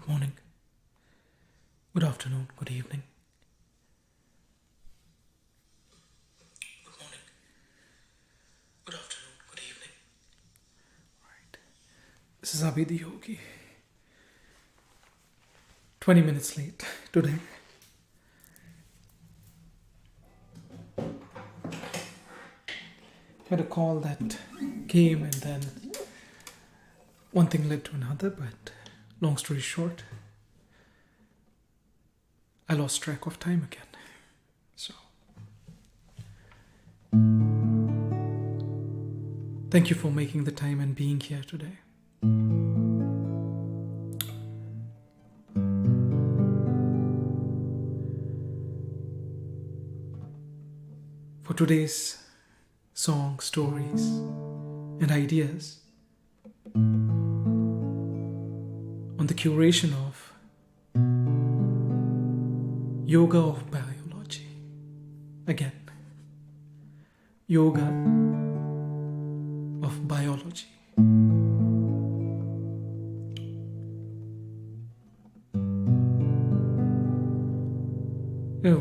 Good morning, good afternoon, good evening. Good morning, good afternoon, good evening. Right. This is Abhi DhiYogi. 20 minutes late today. Had a call that came and then one thing led to another, but long story short, I lost track of time again. So, thank you for making the time and being here today. For today's song, stories, and ideas on the curation of yoga of biology. Again, yoga of biology.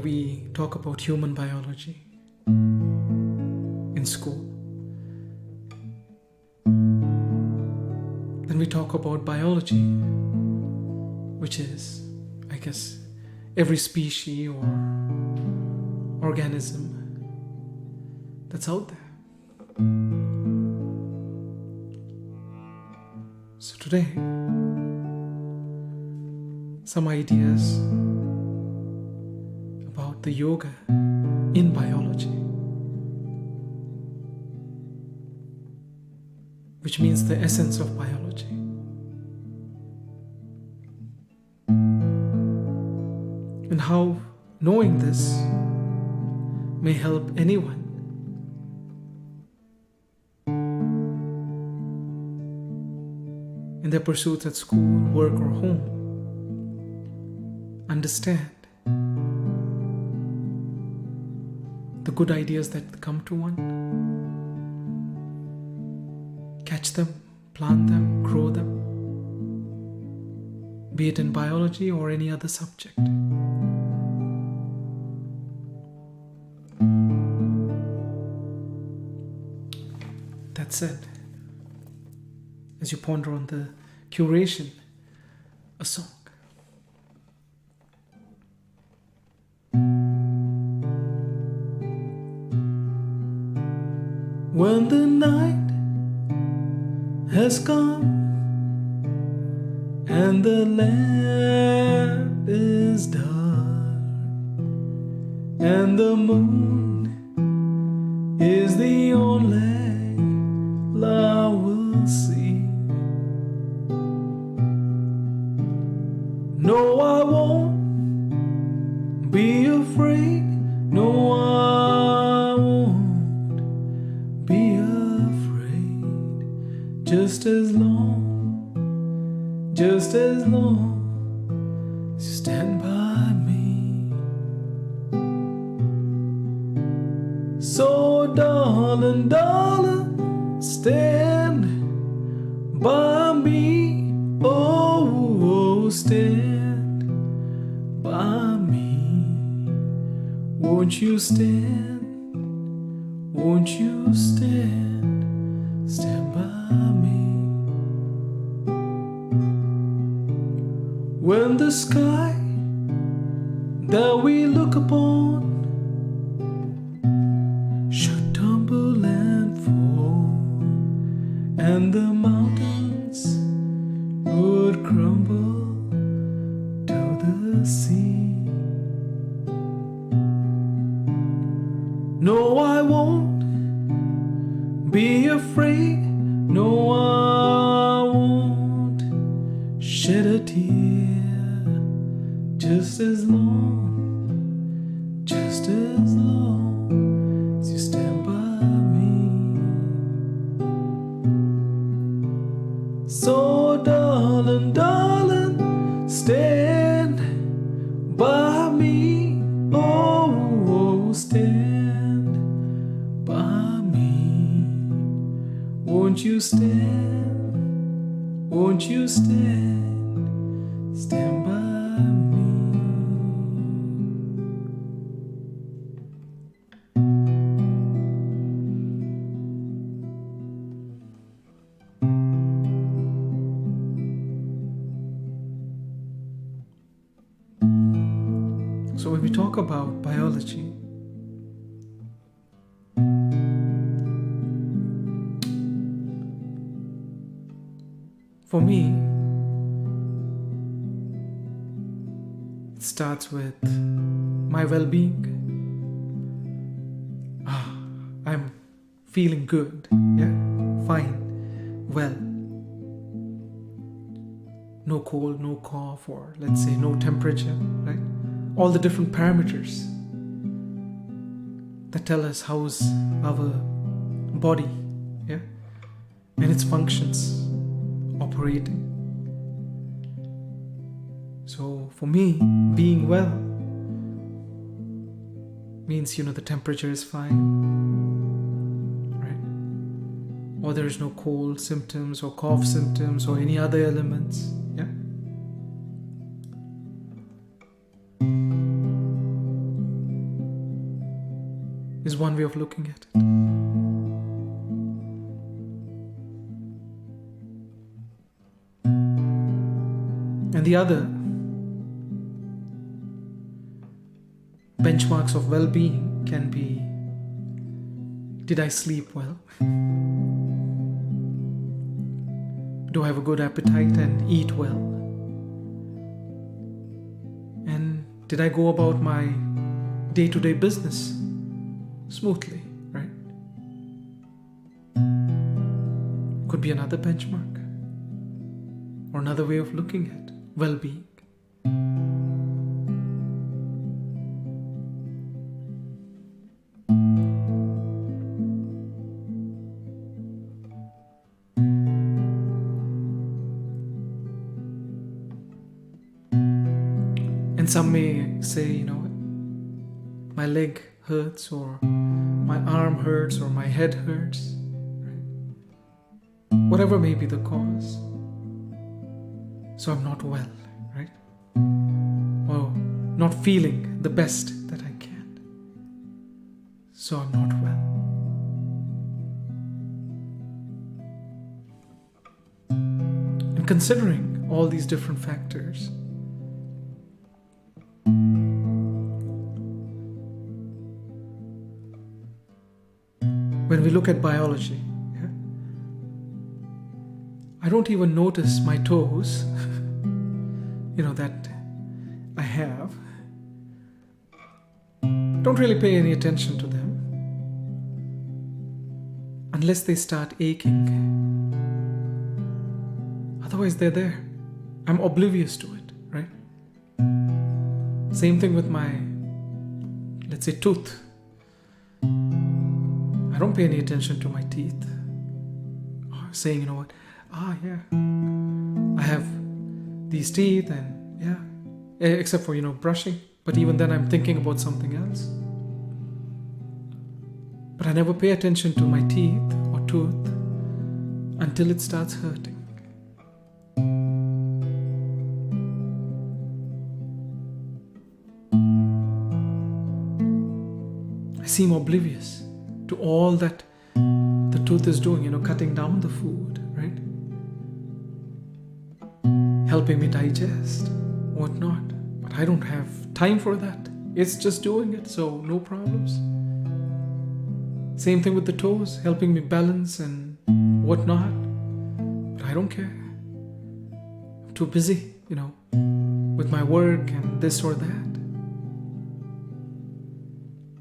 We talk about human biology in school. Then we talk about biology, which is, I guess, every species or organism that's out there. So today, some ideas about the yoga in biology, which means the essence of biology. And how knowing this may help anyone in their pursuits at school, work, or home understand the good ideas that come to one, catch them, plant them, grow them, be it in biology or any other subject. That said, as you ponder on the curation, a song. When the night has come and the land is dark and the moon is the only I will see. No, I won't be afraid. No, I won't be afraid. Just as long as you stand by me. So darling, stand by me, oh, stand by me. Won't you stand by me. When the sky that we look upon should tumble and fall, and the mountains would crumble to the sea. No, I won't be afraid. No, I won't shed a tear. Just as long as you stand by me. So darling, stand by me. Oh, stand by me. Won't you stand stand by me. So when we talk about biology, for me, it starts with my well-being. I'm feeling good, yeah, fine, well. No cold, no cough, or let's say no temperature, right? All the different parameters that tell us how's our body, yeah, and its functions operating. So for me, being well means, the temperature is fine, right? Or there's no cold symptoms or cough symptoms or any other elements, yeah? Is one way of looking at it. And the other, benchmarks of well-being can be, did I sleep well? Do I have a good appetite and eat well? And did I go about my day-to-day business smoothly, right? Could be another benchmark or another way of looking at well-being. And some may say, my leg hurts, or my arm hurts, or my head hurts, right? Whatever may be the cause. So I'm not well, right? Or not feeling the best that I can. So I'm not well. And considering all these different factors, when we look at biology, I don't even notice my toes, that I have. Don't really pay any attention to them unless they start aching. Otherwise, they're there. I'm oblivious to it, right? Same thing with my, let's say, tooth. I don't pay any attention to my teeth. Saying, yeah, I have these teeth, and yeah, except for, brushing. But even then I'm thinking about something else. But I never pay attention to my teeth or tooth until it starts hurting. I seem oblivious to all that the tooth is doing, cutting down the food, right? Helping me digest, whatnot. But I don't have time for that. It's just doing it, so no problems. Same thing with the toes, helping me balance and whatnot. But I don't care. I'm too busy, with my work and this or that.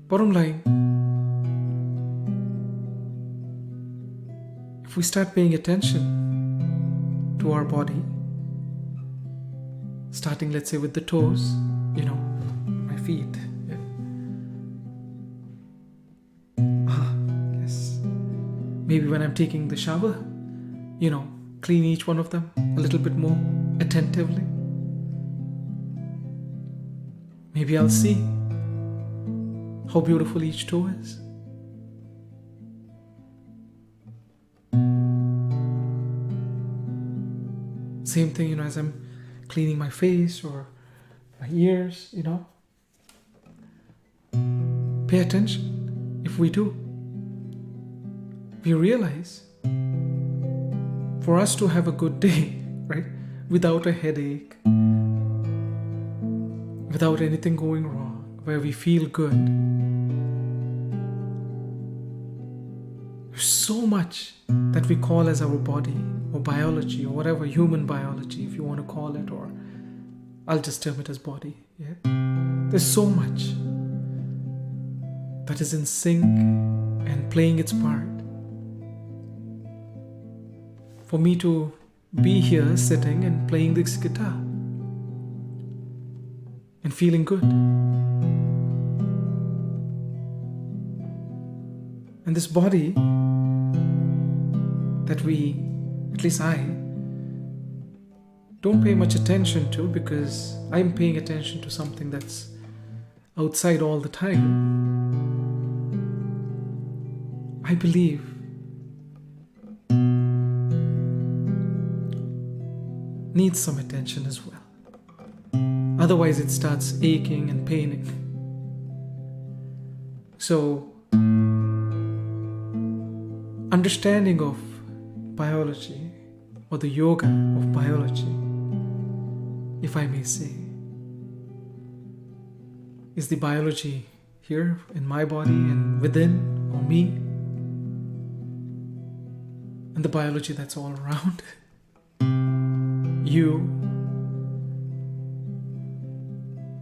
Bottom line, if we start paying attention to our body, starting, let's say, with the toes, my feet. Yeah. Yes. Maybe when I'm taking the shower, clean each one of them a little bit more attentively. Maybe I'll see how beautiful each toe is. Same thing, as I'm cleaning my face or my ears, pay attention. If we do, we realize for us to have a good day, right, without a headache, without anything going wrong, where we feel good, there's so much that we call as our body or biology or whatever, human biology, if you want to call it, or I'll just term it as body. Yeah, there's so much that is in sync and playing its part. For me to be here sitting and playing this guitar and feeling good. And this body that we, at least I, don't pay much attention to, because I'm paying attention to something that's outside all the time, I believe needs some attention as well. Otherwise it starts aching and paining. So understanding of biology, or the yoga of biology, if I may say, is the biology here in my body and within, or me, and the biology that's all around. You,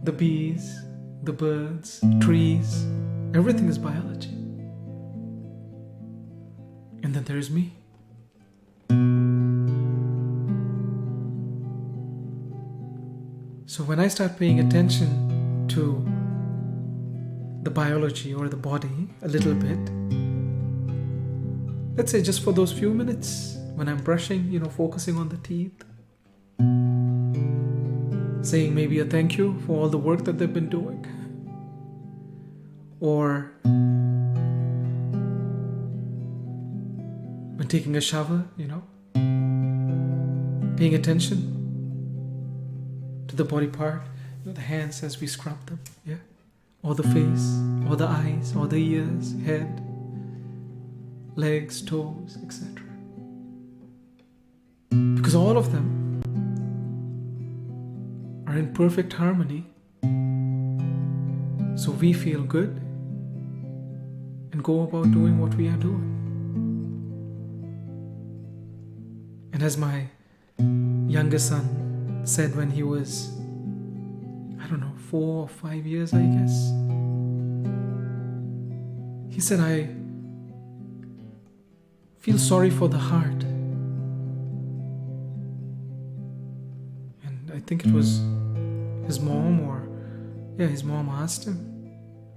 the bees, the birds, trees, everything is biology. And then there is me. So when I start paying attention to the biology or the body a little bit, let's say just for those few minutes when I'm brushing, focusing on the teeth, saying maybe a thank you for all the work that they've been doing, or when taking a shower, paying attention to the body part, the hands as we scrub them, or the face, or the eyes, or the ears, head, legs, toes, etc. Because all of them are in perfect harmony, so we feel good and go about doing what we are doing. And as my younger son said when he was, 4 or 5 years, I guess, he said, I feel sorry for the heart. And I think it was his mom, his mom asked him,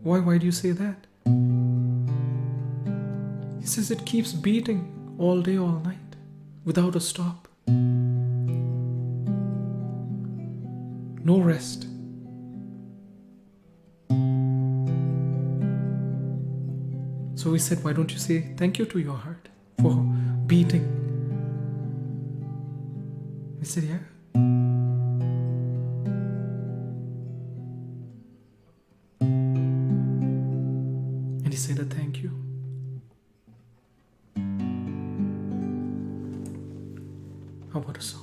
why do you say that? He says it keeps beating all day, all night, without a stop. No rest. So we said, why don't you say thank you to your heart for beating? He said, yeah. And he said a thank you. How about a song?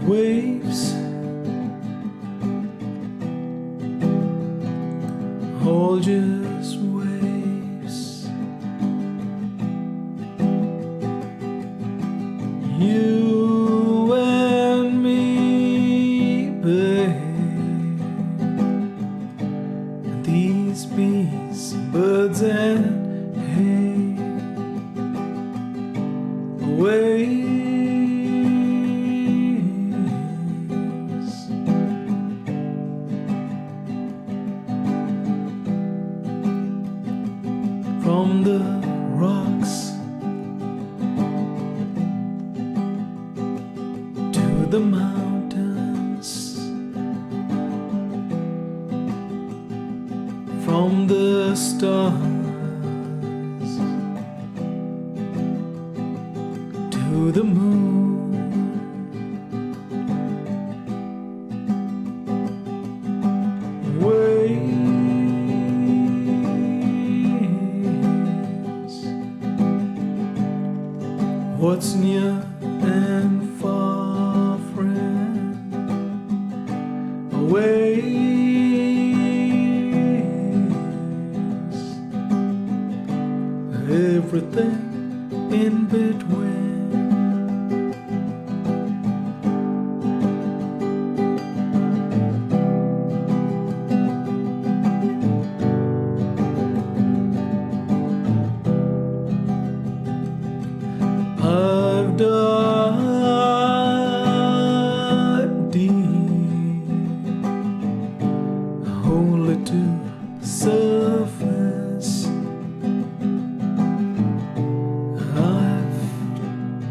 Waves, all just waves. You and me, babe. These bees, birds and hay. Waves. From the rocks to the mountains from the stars to the moon. Waves, what's near and far, friend, waves, everything in between. I've dug deep, only to surface. I've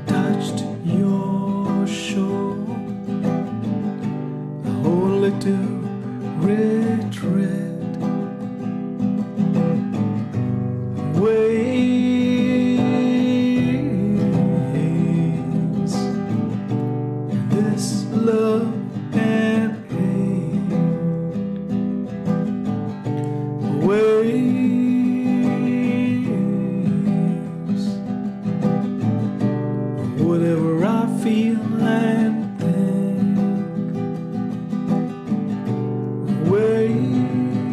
touched your shore, only to retreat. Waves, this love and hate. Waves, whatever I feel and think. Waves,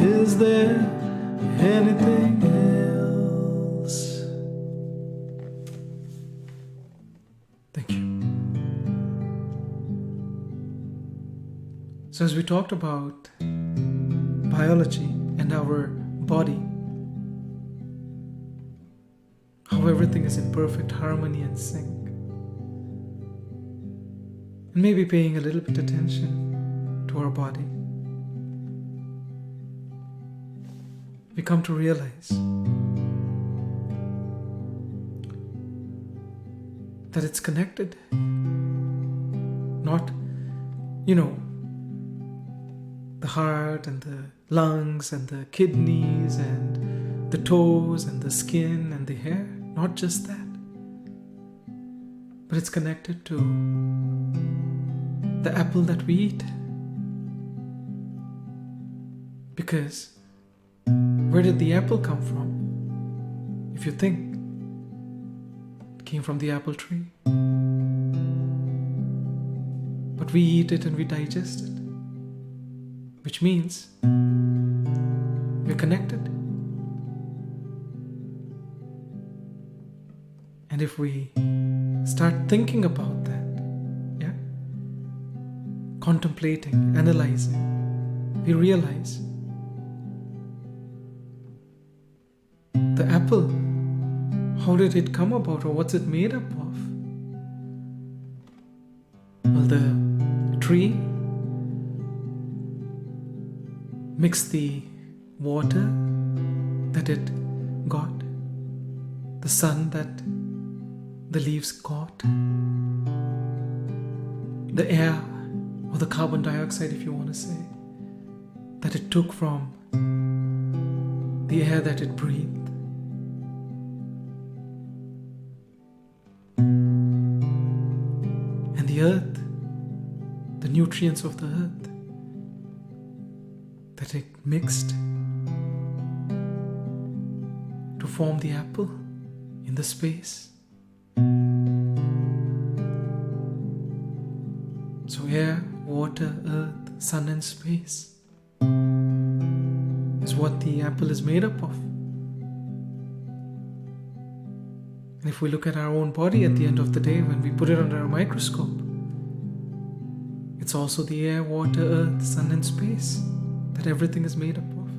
is there anything else? Thank you. So as we talked about biology and our body, how everything is in perfect harmony and sync, and maybe paying a little bit attention to our body, we come to realize that it's connected. Not, the heart and the lungs and the kidneys and the toes and the skin and the hair. Not just that. But it's connected to the apple that we eat. Because where did the apple come from? If you think, it came from the apple tree. But we eat it and we digest it, which means we're connected. And if we start thinking about that, contemplating, analyzing, we realize the apple, how did it come about, or what's it made up of? Well, the tree mixed the water that it got, the sun that the leaves caught, the air or the carbon dioxide, if you want to say, that it took from the air that it breathed. And the earth, the nutrients of the earth that it mixed to form the apple in the space. So air, water, earth, sun and space is what the apple is made up of. And if we look at our own body at the end of the day, when we put it under a microscope, it's also the air, water, earth, sun and space that everything is made up of.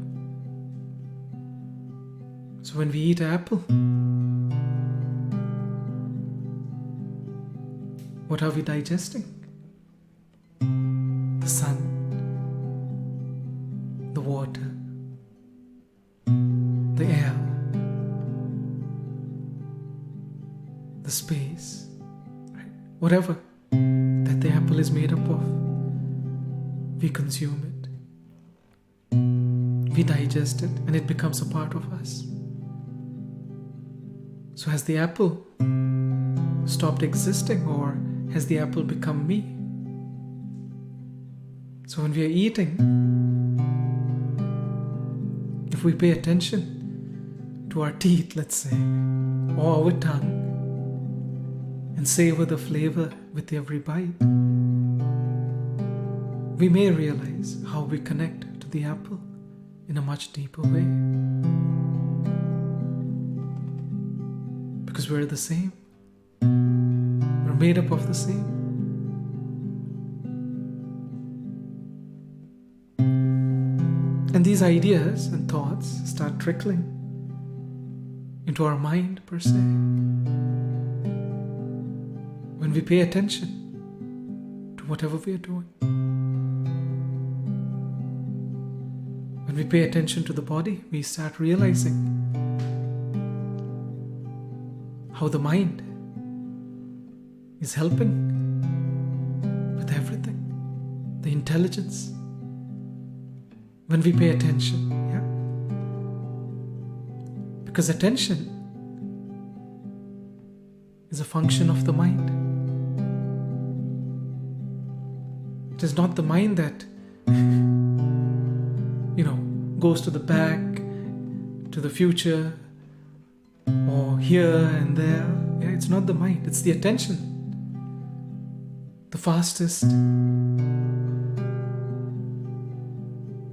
So when we eat an apple, what are we digesting? The sun, the water, the air, the space, right? Whatever that the apple is made up of. we consume it, we digest it, and it becomes a part of us. So has the apple stopped existing, or has the apple become me? So when we are eating, if we pay attention to our teeth, let's say, or our tongue, and savor the flavor with every bite, we may realize how we connect to the apple in a much deeper way. Because we're the same. We're made up of the same. And these ideas and thoughts start trickling into our mind per se. When we pay attention to whatever we are doing. When we pay attention to the body, we start realizing how the mind is helping with everything. The intelligence. When we pay attention, yeah? Because attention is a function of the mind. It is not the mind that, goes to the back, to the future, or here and there. Yeah, it's not the mind, it's the attention. The fastest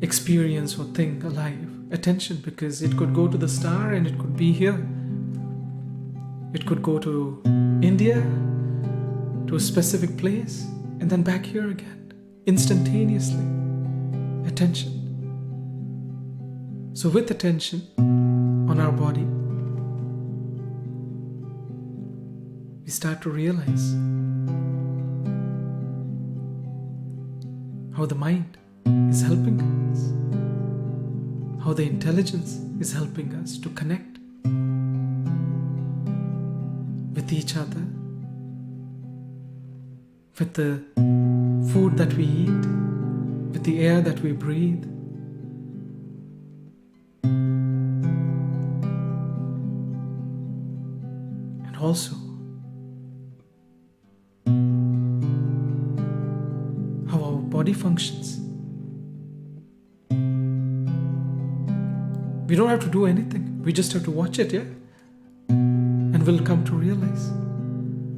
experience or thing alive. Attention, because it could go to the star and it could be here. It could go to India, to a specific place, and then back here again, instantaneously. Attention. So with attention on our body, we start to realize how the mind is helping us, how the intelligence is helping us to connect with each other, with the food that we eat, with the air that we breathe. And also how our body functions. We don't have to do anything. We just have to watch it, yeah? And we'll come to realize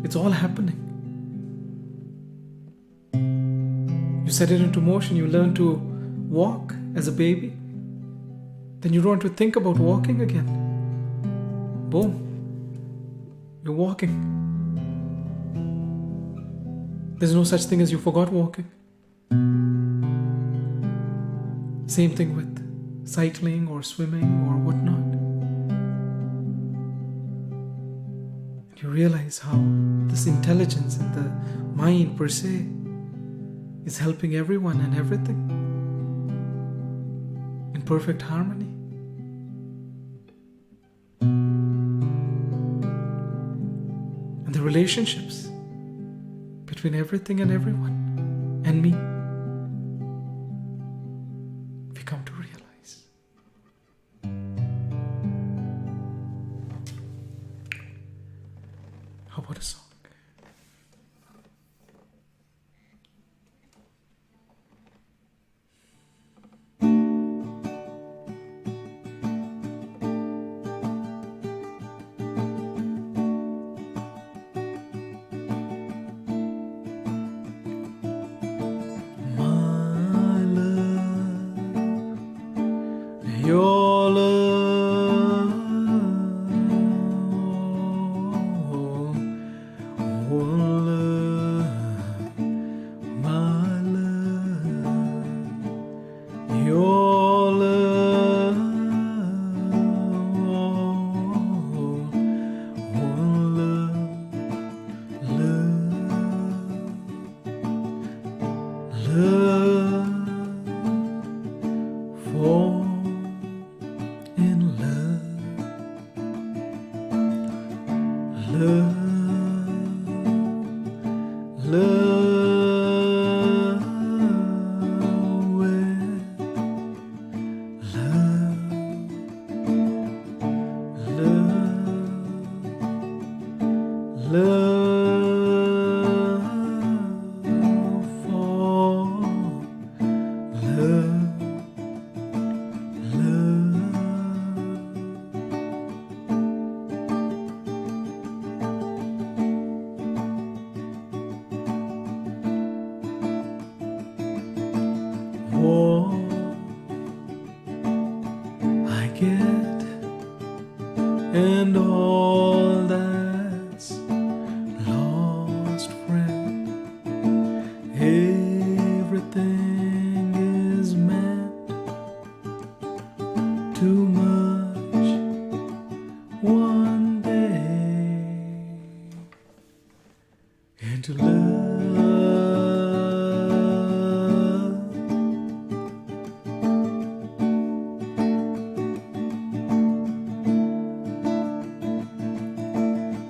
it's all happening. You set it into motion, you learn to walk as a baby. Then you don't have to think about walking again. Boom. You're walking. There's no such thing as you forgot walking. Same thing with cycling or swimming or whatnot. You realize how this intelligence and the mind per se is helping everyone and everything in perfect harmony. And the relationships between everything and everyone and me, we come to realize. How about a song? Your love, oh love, my love, your love, oh love, love, for in love, love, love, love for love, love. All I get and all that's lost, friend. Everything is meant too much one day, and to love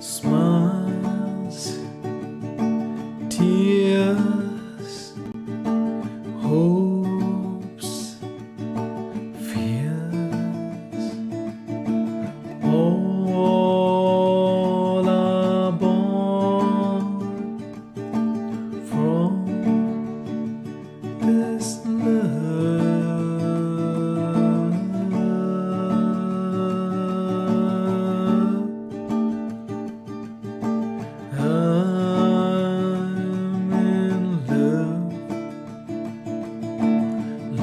smiles, tears, hopes, fears, all are born from this love. I'm in love,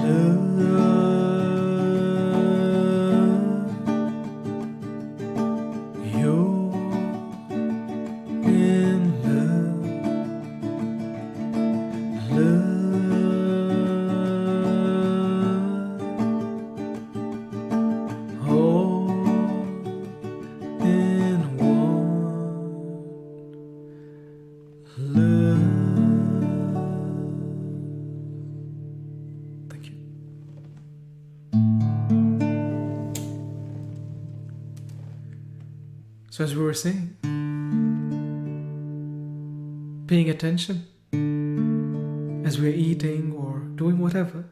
love. You're in love, love. All in one. Love. Thank you. So, as we were saying, paying attention as we're eating or doing whatever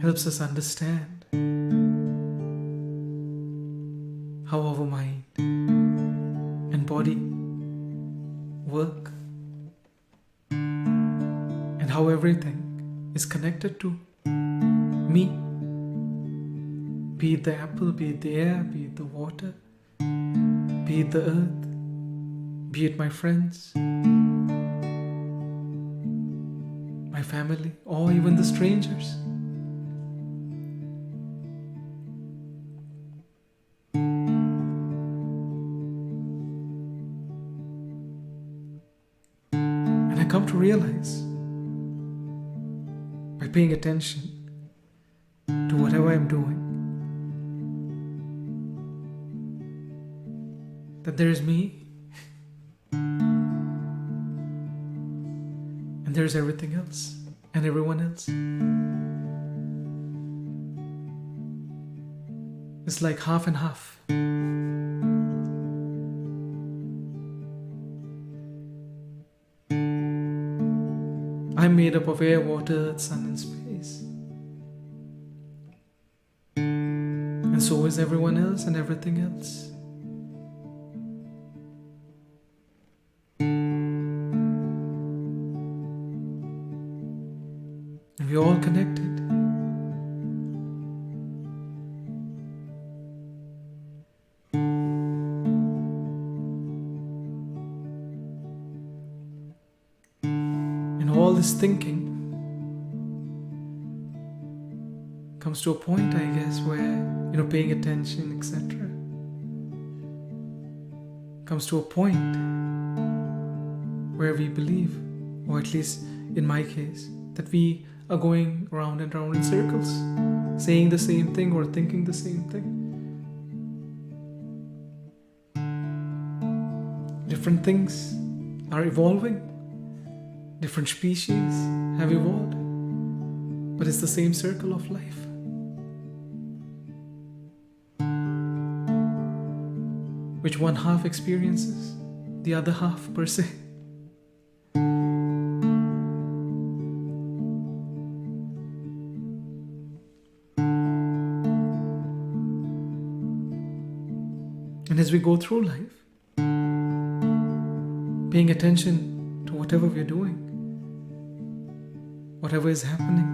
helps us understand how our mind and body work and how everything is connected to me. Be it the apple, be it the air, be it the water, be it the earth, be it my friends, my family, or even the strangers. And I come to realize, by paying attention to whatever I'm doing, that there is me and there's everything else and everyone else. It's like half and half. I'm made up of air, water, earth, sun, and space. And so is everyone else and everything else. And we're all connected. And all this thinking comes to a point, I guess, where, paying attention, etc., comes to a point where we believe, or at least in my case, that we are going round and round in circles, saying the same thing or thinking the same thing. Different things are evolving. Different species have evolved. But it's the same circle of life. Which one half experiences the other half per se. And as we go through life, paying attention to whatever we're doing, whatever is happening,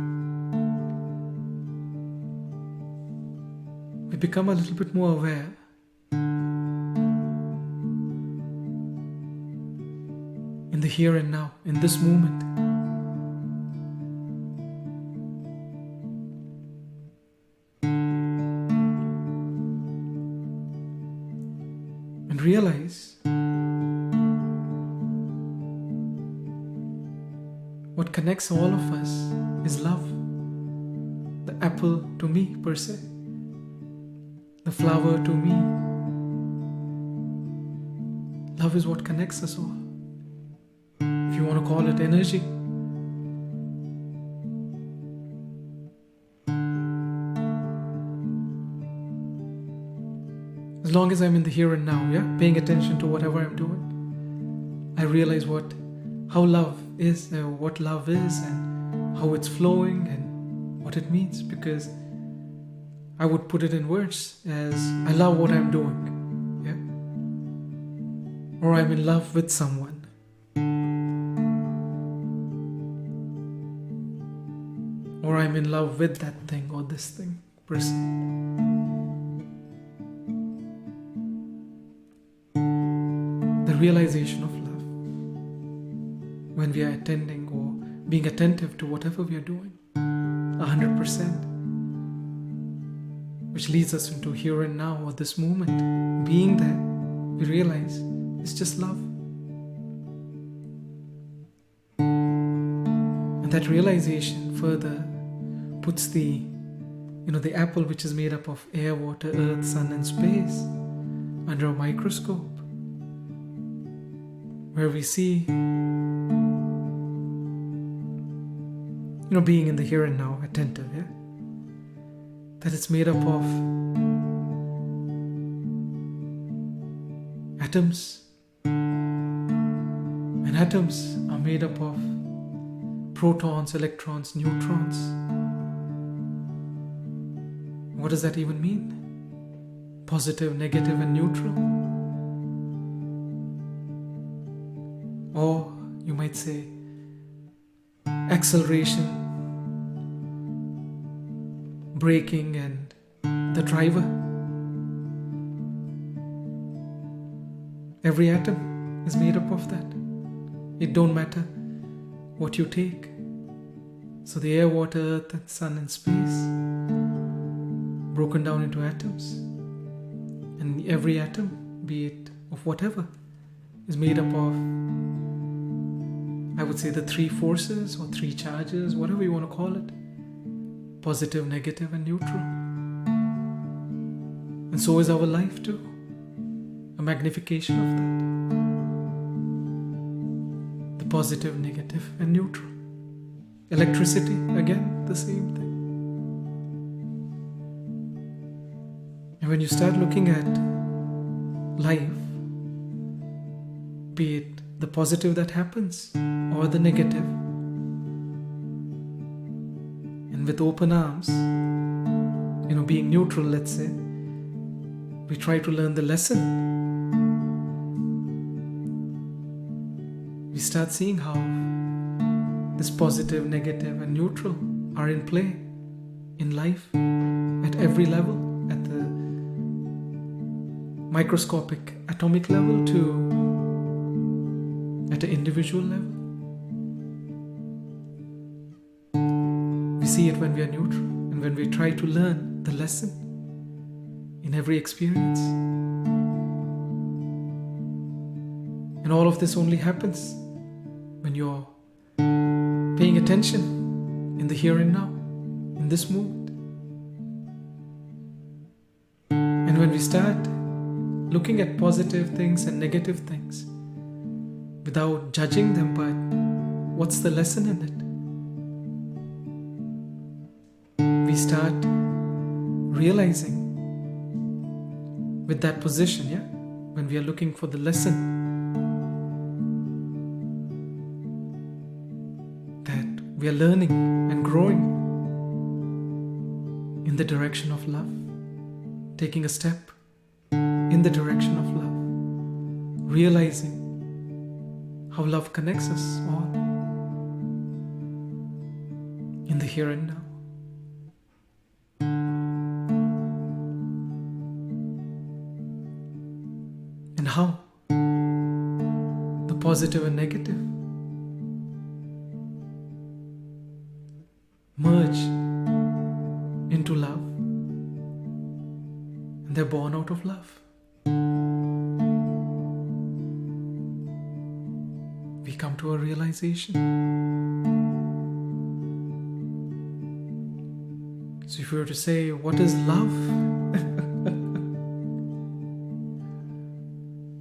we become a little bit more aware. In the here and now, in this moment. And realize what connects all of us is love. The apple to me, per se. The flower to me. Love is what connects us all. If you want to call it energy. As long as I'm in the here and now, paying attention to whatever I'm doing, I realize how love is, what love is, and how it's flowing, and what it means. Because I would put it in words as I love what I'm doing, or I'm in love with someone. Or I'm in love with that thing or this thing, person. The realization of love when we are attending or being attentive to whatever we are doing, 100%, which leads us into here and now or this moment. Being there, we realize it's just love. And that realization further puts the apple, which is made up of air, water, earth, sun and space, under a microscope, where we see, being in the here and now, attentive, that it's made up of atoms, and atoms are made up of protons, electrons, neutrons. What does that even mean? Positive, negative, and neutral. Or you might say acceleration, braking, and the driver. Every atom is made up of that. It don't matter what you take. So the air, water, earth, and sun and space, broken down into atoms. And every atom, be it of whatever, is made up of, I would say, the three forces or three charges, whatever you want to call it. Positive, negative, and neutral. And so is our life too. A magnification of that. The positive, negative, and neutral. Electricity, again, the same thing. And when you start looking at life, be it the positive that happens or the negative, and with open arms, being neutral, let's say, we try to learn the lesson. We start seeing how this positive, negative, and neutral are in play in life at every level, at the microscopic atomic level to at an individual level. We see it when we are neutral and when we try to learn the lesson in every experience. And all of this only happens when you're paying attention in the here and now, in this moment. And when we start looking at positive things and negative things without judging them, but what's the lesson in it? We start realizing with that position, when we are looking for the lesson, we are learning and growing in the direction of love, taking a step in the direction of love, realizing how love connects us all in the here and now. And how the positive and negative merge into love, and they're born out of love. We come to a realization. So if we were to say, what is love?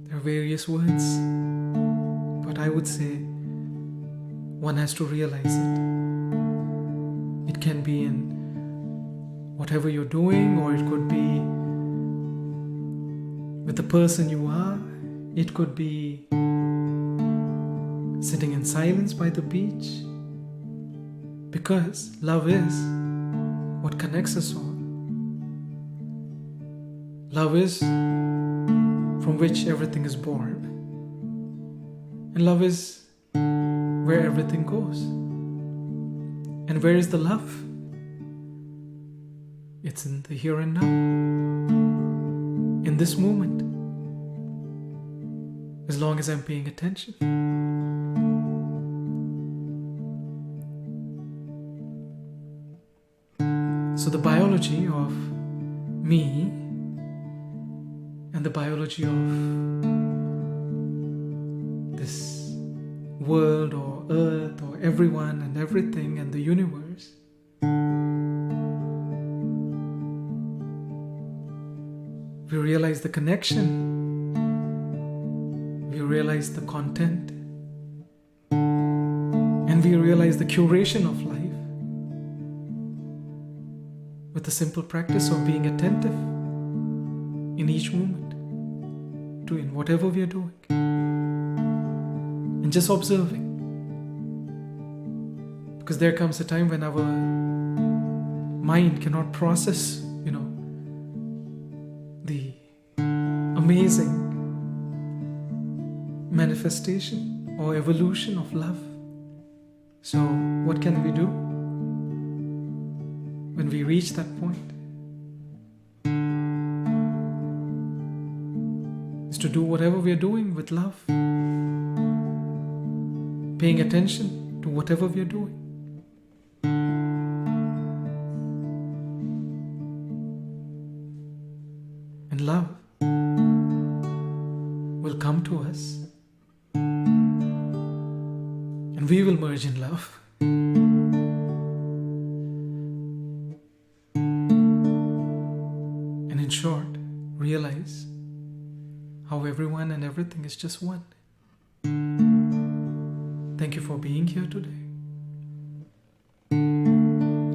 There are various words, but I would say one has to realize it. It can be in whatever you're doing, or it could be with the person you are. It could be sitting in silence by the beach, because love is what connects us all. Love is from which everything is born, and love is where everything goes. And where is the love? It's in the here and now, in this moment, as long as I'm paying attention. So the biology of me and the biology of this world or earth or everyone and everything and the universe we realize the connection, we realize the content, and we realize the curation of life with the simple practice of being attentive in each moment to in whatever we are doing, and just observing. Because there comes a time when our mind cannot process, the amazing manifestation or evolution of love. So what can we do when we reach that point? Is to do whatever we are doing with love, paying attention to whatever we are doing. And love will come to us, and we will merge in love. And in short, realize how everyone and everything is just one. Thank you for being here today.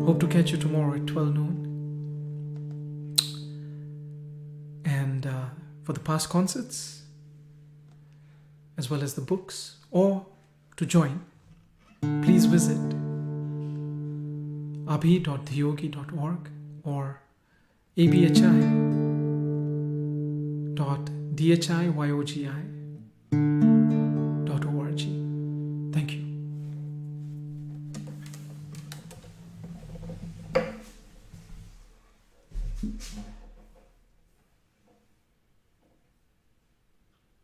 Hope to catch you tomorrow at 12 noon. And for the past concerts, as well as the books, or to join, please visit abhi.dhiyogi.org or abhi.dhiyogi